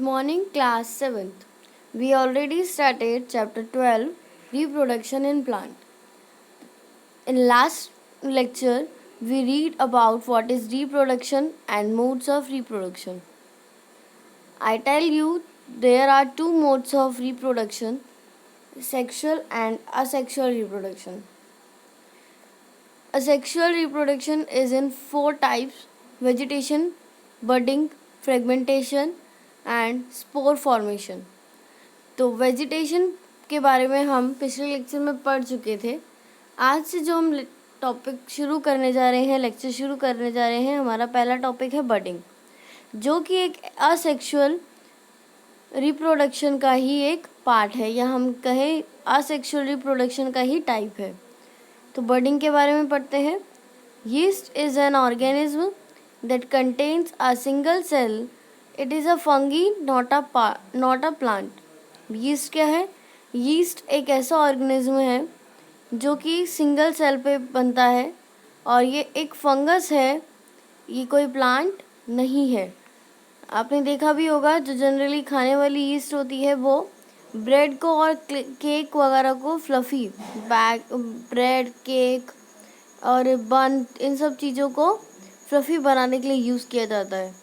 morning, class 7th. We already started chapter 12, reproduction in plant. In last lecture, we read about what is reproduction and modes of reproduction. I tell you there are two modes of reproduction, sexual and asexual reproduction. Asexual reproduction is in four types: vegetation, budding, fragmentation and spore formation. तो vegetation के बारे में हम पिछले lecture में पढ़ चुके थे। आज से जो हम टॉपिक शुरू करने जा रहे हैं, लेक्चर शुरू करने जा रहे हैं, हमारा पहला टॉपिक है बडिंग, जो कि एक असेक्सुअल रिप्रोडक्शन का ही एक पार्ट है, या हम कहें असेक्सुअल रिप्रोडक्शन का ही टाइप है। तो बडिंग के बारे में पढ़ते हैं। Yeast is an organism that contains a single cell. It is a fungi, not a plant. Yeast क्या है? यीस्ट एक ऐसा ऑर्गेनिज्म है जो कि सिंगल सेल पे बनता है और ये एक फंगस है, ये कोई प्लांट नहीं है। आपने देखा भी होगा जो जनरली खाने वाली यीस्ट होती है वो ब्रेड को और केक वगैरह को फ्लफ़ी ब्रेड, केक और बन, इन सब चीज़ों को फ्लफ़ी बनाने के लिए यूज़ किया जाता है।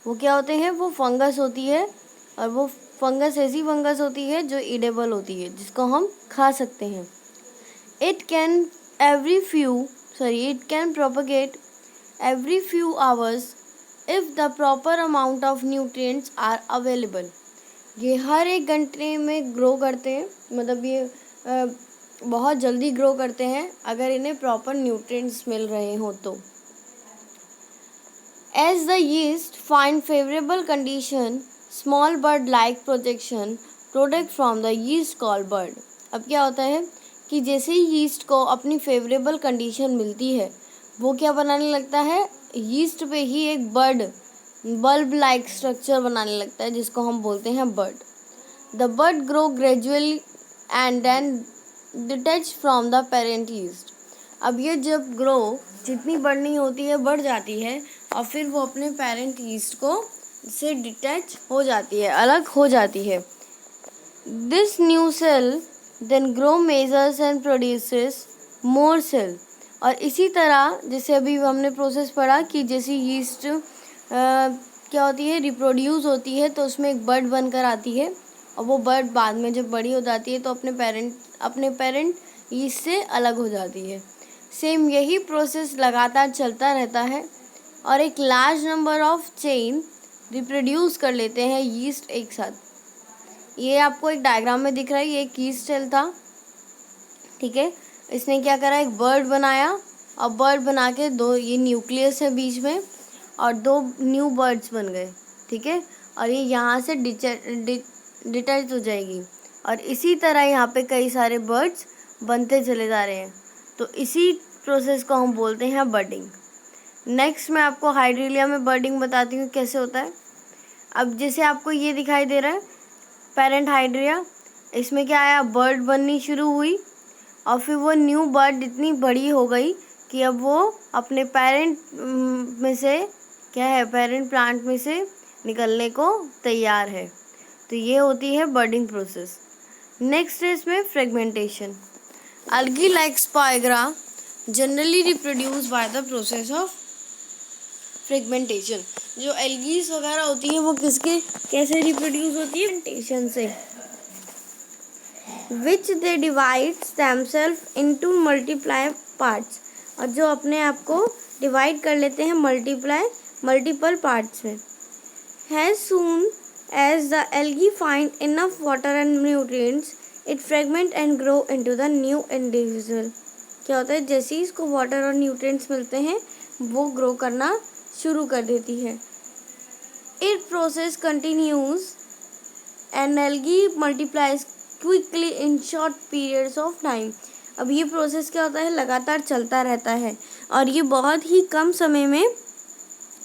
वो क्या होते हैं? वो फंगस होती है, और वो फंगस ऐसी फंगस होती है जो ईडेबल होती है, जिसको हम खा सकते हैं। It can propagate every few hours if the proper amount of nutrients are available. ये हर एक घंटे में ग्रो करते हैं, मतलब ये बहुत जल्दी ग्रो करते हैं अगर इन्हें प्रॉपर न्यूट्रिएंट्स मिल रहे हों तो। As the yeast find favourable condition, small bud like projection product from the yeast call bud. अब क्या होता है कि जैसे ही यीस्ट को अपनी फेवरेबल कंडीशन मिलती है, वो क्या बनाने लगता है? यीस्ट पे ही एक बल्ब लाइक स्ट्रक्चर बनाने लगता है, जिसको हम बोलते हैं bud. The bud grow gradually and then detach from the parent yeast. अब ये जब ग्रो जितनी बढ़नी होती है बढ़ जाती है, और फिर वो अपने पेरेंट यीस्ट को से डिटैच हो जाती है, अलग हो जाती है। This new cell then grow matures and produces more cell. और इसी तरह जैसे अभी हमने प्रोसेस पढ़ा कि जैसे यीस्ट क्या होती है, रिप्रोड्यूस होती है, तो उसमें एक बर्ड बनकर आती है, और वो बर्ड बाद में जब बड़ी हो जाती है तो अपने पेरेंट यीस्ट से अलग हो जाती है। सेम यही प्रोसेस लगातार चलता रहता है, और एक large number of chain reproduce कर लेते हैं यीस्ट एक साथ। ये आपको एक डायग्राम में दिख रहा है, ये एक यीस्ट सेल था, ठीक है। इसने क्या करा, एक बर्ड बनाया, और बर्ड बना के दो, ये न्यूक्लियस है बीच में, और दो न्यू बर्ड्स बन गए, ठीक है। और ये यहाँ से डिटैच हो जाएगी, और इसी तरह यहाँ पे कई सारे बर्ड्स बनते चले जा रहे हैं। तो इसी प्रोसेस को हम बोलते हैं बर्डिंग। नेक्स्ट मैं आपको हाइड्रेलिया में बर्डिंग बताती हूँ कैसे होता है। अब जैसे आपको ये दिखाई दे रहा है पेरेंट हाइड्रिया, इसमें क्या आया, बर्ड बननी शुरू हुई, और फिर वो न्यू बर्ड इतनी बड़ी हो गई कि अब वो अपने पेरेंट में से क्या है, पेरेंट प्लांट में से निकलने को तैयार है। तो ये होती है बर्डिंग प्रोसेस। नेक्स्ट है इसमें fragmentation. algae like spiraea generally reproduce by the process of fragmentation. जो एल्गीज वगैरह होती है वो कैसे रिप्रोड्यूस होती है? फ्रेगमेंटेशन से, which they divides themselves into multiply parts, और जो अपने आप को डिवाइड कर लेते हैं मल्टीपल पार्ट्स में। As soon as the algae find enough water and nutrients, it fragment and grow into the new individual। क्या होता है, जैसे ही इसको वाटर और न्यूट्रिएंट्स मिलते हैं वो ग्रो करना शुरू कर देती है। It process continues and algae multiplies quickly in short periods of time. अब ये प्रोसेस क्या होता है, लगातार चलता रहता है, और ये बहुत ही कम समय में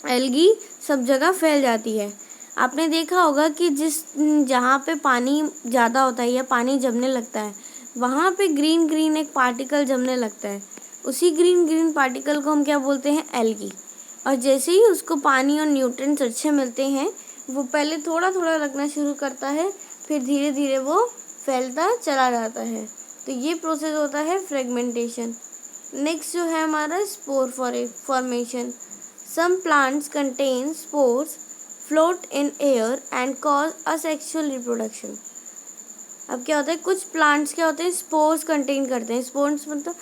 एल्गी सब जगह फैल जाती है। आपने देखा होगा कि जहाँ पे पानी ज़्यादा होता है या पानी जमने लगता है, वहाँ पे ग्रीन ग्रीन एक पार्टिकल जमने लगता है। उसी ग्रीन ग्रीन पार्टिकल को हम क्या बोलते हैं? एल्गी। और जैसे ही उसको पानी और न्यूट्रिएंट्स अच्छे मिलते हैं वो पहले थोड़ा थोड़ा लगना शुरू करता है, फिर धीरे धीरे वो फैलता चला जाता है। तो ये प्रोसेस होता है फ्रेगमेंटेशन। नेक्स्ट जो है हमारा spore formation. Some plants contain spores, float in air and cause asexual reproduction. अब क्या होता है, कुछ प्लांट्स क्या होते हैं, स्पोर्स कंटेन करते हैं। स्पोर्स मतलब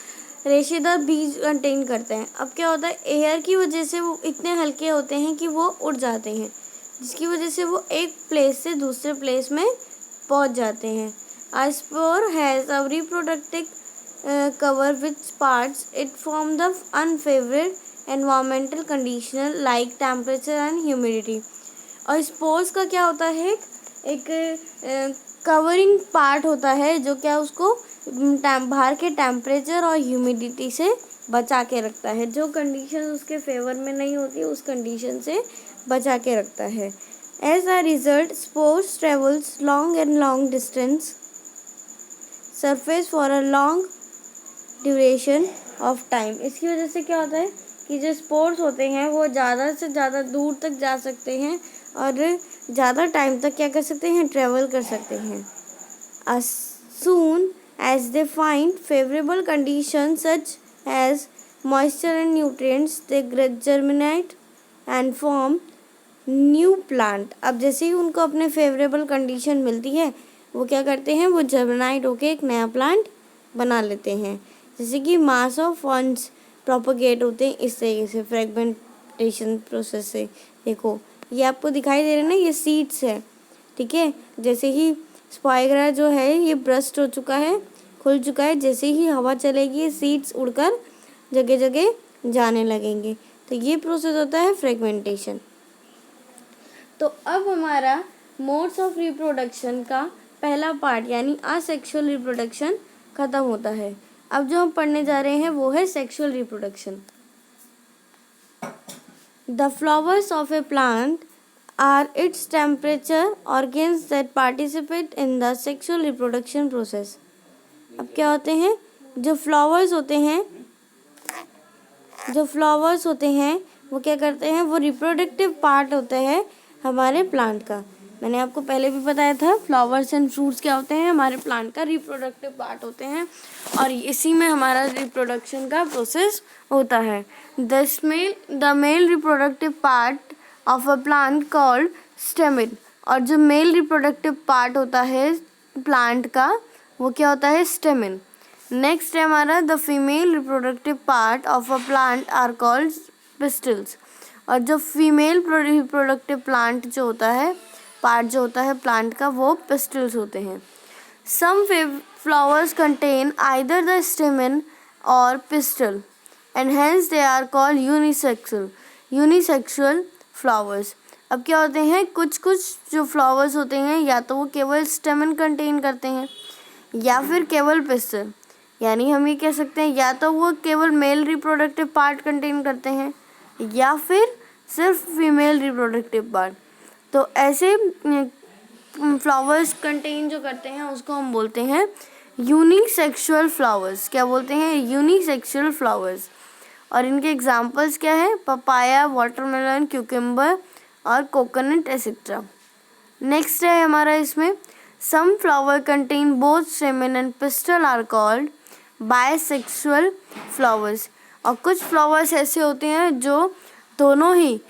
रेशेदार बीज कंटेन करते हैं। अब क्या होता है, एयर की वजह से वो इतने हल्के होते हैं कि वो उड़ जाते हैं, जिसकी वजह से वो एक प्लेस से दूसरे प्लेस में पहुंच जाते हैं। A spore has a reproductive cover with parts. It from the unfavorable environmental condition like temperature and humidity. और स्पोर्स का क्या होता है, एक कवरिंग पार्ट होता है जो क्या उसको बाहर के टेम्परेचर और ह्यूमिडिटी से बचा के रखता है। जो कंडीशन उसके फेवर में नहीं होती उस कंडीशन से बचा के रखता है। As a result spores travels long and long distance surface for a long duration of time. इसकी वजह से क्या होता है कि जो स्पोर्स होते हैं वो ज़्यादा से ज़्यादा दूर तक जा सकते हैं और ज़्यादा टाइम तक क्या कर सकते हैं, ट्रेवल कर सकते हैं। as soon as they find favorable conditions such as moisture and nutrients, they germinate and form new plant. अब जैसे ही उनको अपने फेवरेबल कंडीशन मिलती है वो क्या करते हैं, वो जर्मिनेट होके एक नया प्लांट बना लेते हैं। जैसे कि मास ऑफ फॉन्स प्रोपोगेट होते हैं इस तरीके से फ्रेगमेंटेशन प्रोसेस से। देखो ये आपको दिखाई दे रहा है ना, ये सीड्स है, ठीक है। जैसे ही स्पाइगरा जो है ये ब्रस्ट हो चुका है, खुल चुका है, जैसे ही हवा चलेगी ये सीड्स उड़कर जगह जगह जाने लगेंगे। तो ये प्रोसेस होता है फ्रेगमेंटेशन। तो अब हमारा मोड्स ऑफ रिप्रोडक्शन का पहला पार्ट यानी असेक्सुअल रिप्रोडक्शन खत्म होता है। अब जो हम पढ़ने जा रहे हैं वो है sexual reproduction. The flowers of a plant are its temperature organs that participate in the sexual reproduction process. अब क्या होते हैं, जो फ्लावर्स होते हैं वो क्या करते हैं, वो रिप्रोडक्टिव पार्ट होता है हमारे प्लांट का। मैंने आपको पहले भी बताया था फ्लावर्स एंड फ्रूट्स क्या होते हैं, हमारे प्लांट का रिप्रोडक्टिव पार्ट होते हैं और इसी में हमारा रिप्रोडक्शन का प्रोसेस होता है। The male reproductive part of a plant called stamen. और जो मेल रिप्रोडक्टिव पार्ट होता है प्लांट का वो क्या होता है, स्टेमिन। नेक्स्ट है हमारा the female reproductive part of a plant are called pistils. और जो फीमेल रिप्रोडक्टिव प्लांट जो होता है पार्ट जो होता है प्लांट का वो पिस्टल्स होते हैं। Some flowers contain either the stamen or pistil and hence they are called unisexual flowers. अब क्या होते हैं, कुछ जो फ्लावर्स होते हैं या तो वो केवल स्टेमन कंटेन करते हैं या फिर केवल पिस्टल, यानी हम ये कह सकते हैं या तो वो केवल मेल रिप्रोडक्टिव पार्ट कंटेन करते हैं या फिर सिर्फ फीमेल रिप्रोडक्टिव पार्ट। तो ऐसे फ्लावर्स कंटेन जो करते हैं उसको हम बोलते हैं यूनिसेक्सुअल फ्लावर्स। क्या बोलते हैं, यूनिसेक्सुअल फ्लावर्स। और इनके एग्जांपल्स क्या है, पपाया, वाटरमेलन, क्यूकम्बर और कोकोनट एसेट्रा। नेक्स्ट है हमारा इसमें some flower contain both stamen and pistil are called bisexual flowers. और कुछ फ्लावर्स ऐसे होते हैं जो दोनों ही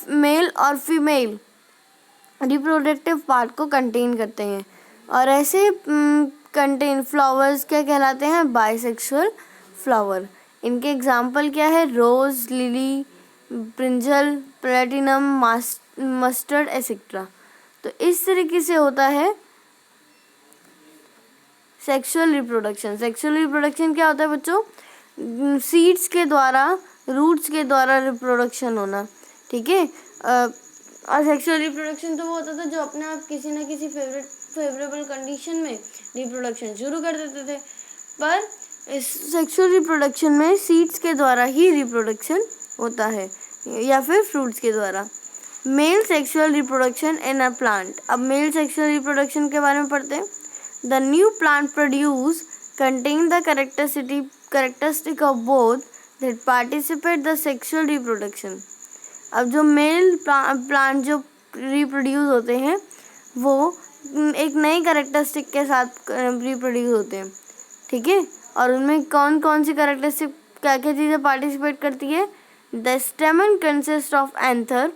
मेल और फीमेल रिप्रोडक्टिव पार्ट को कंटेन करते हैं और ऐसे कंटेन फ्लावर्स क्या कहलाते हैं, बायसेक्सुअल फ्लावर। इनके एग्जांपल क्या है, rose, lily, brinjal, platinum, mustard etcetera. तो इस तरीके से होता है सेक्सुअल रिप्रोडक्शन। सेक्सुअल रिप्रोडक्शन क्या होता है बच्चों, सीड्स के द्वारा, रूट्स के द्वारा रिप्रोडक्शन होना, ठीक है। और सेक्सुअल रिप्रोडक्शन तो वो होता था जो अपने आप किसी न किसी फेवरेबल कंडीशन में रिप्रोडक्शन शुरू कर देते थे, पर इस सेक्सुअल रिप्रोडक्शन में सीड्स के द्वारा ही रिप्रोडक्शन होता है या फिर फ्रूट्स के द्वारा। Male sexual reproduction in a plant. अब मेल सेक्सुअल रिप्रोडक्शन के बारे में पढ़ते हैं। The new plant produce contain the characteristic of both that participate the sexual reproduction. अब जो मेल प्लांट जो रिप्रोड्यूस होते हैं वो एक नई कैरेक्टरिस्टिक के साथ रिप्रोड्यूस होते हैं, ठीक है। और उनमें कौन कौन सी कैरेक्टरिस्टिक, क्या क्या चीज़ें पार्टिसिपेट करती है। The स्टेमन consist of anther.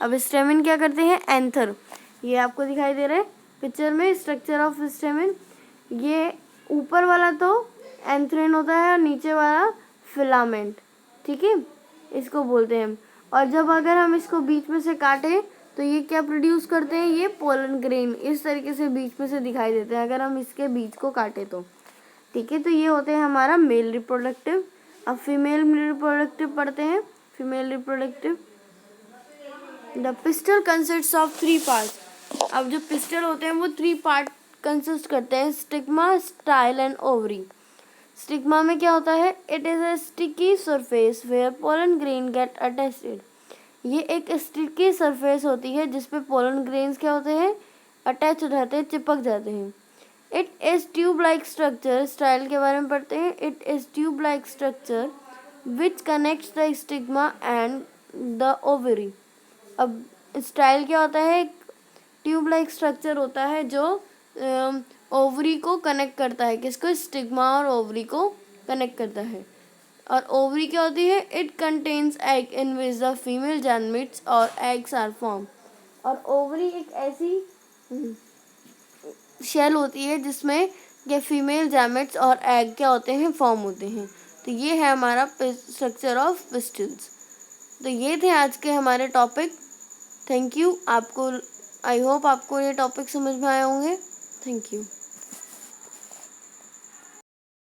अब स्टेमन क्या करते हैं, एंथर, ये आपको दिखाई दे रहा है पिक्चर में स्ट्रक्चर ऑफ स्टेमन। ये ऊपर वाला तो एंथ्रेन होता है और नीचे वाला फिलामेंट, ठीक है, इसको बोलते हैं हम। और जब अगर हम इसको बीच में से काटें तो ये क्या प्रोड्यूस करते हैं, ये पोलन ग्रेन इस तरीके से बीच में से दिखाई देते हैं अगर हम इसके बीच को काटें तो, ठीक है। तो ये होते हैं हमारा मेल रिप्रोडक्टिव। अब फीमेल रिप्रोडक्टिव पढ़ते हैं। Female reproductive, the pistol consist of 3 parts. अब जो पिस्टल होते हैं वो 3 पार्ट कंसिस्ट करते हैं, stigma, style and ovary. Stigma में क्या होता है, it is a sticky surface where pollen grain get attached. ये एक स्टिकी सरफेस होती है जिसपे पोलन ग्रेन्स क्या होते हैं, अटैच हो जाते हैं, चिपक जाते हैं। It is tube like structure. Style के बारे में पढ़ते हैं। It is tube like structure which connects the stigma and the ovary. अब स्टाइल क्या होता है, ट्यूब लाइक स्ट्रक्चर होता है जो ओवरी को कनेक्ट करता है, किसको, स्टिग्मा और ओवरी को कनेक्ट करता है। और ओवरी क्या होती है, it contains egg in which the female gametes और एग्स आर फॉर्म। और ओवरी एक ऐसी शेल होती है जिसमें ये फीमेल गैमेट्स और एग क्या होते हैं, फॉर्म होते हैं। तो ये है हमारा स्ट्रक्चर ऑफ पिस्टल्स। तो ये थे आज के हमारे टॉपिक। Thank you. आपको, आई होप आपको ये टॉपिक समझ में आए होंगे। Thank you.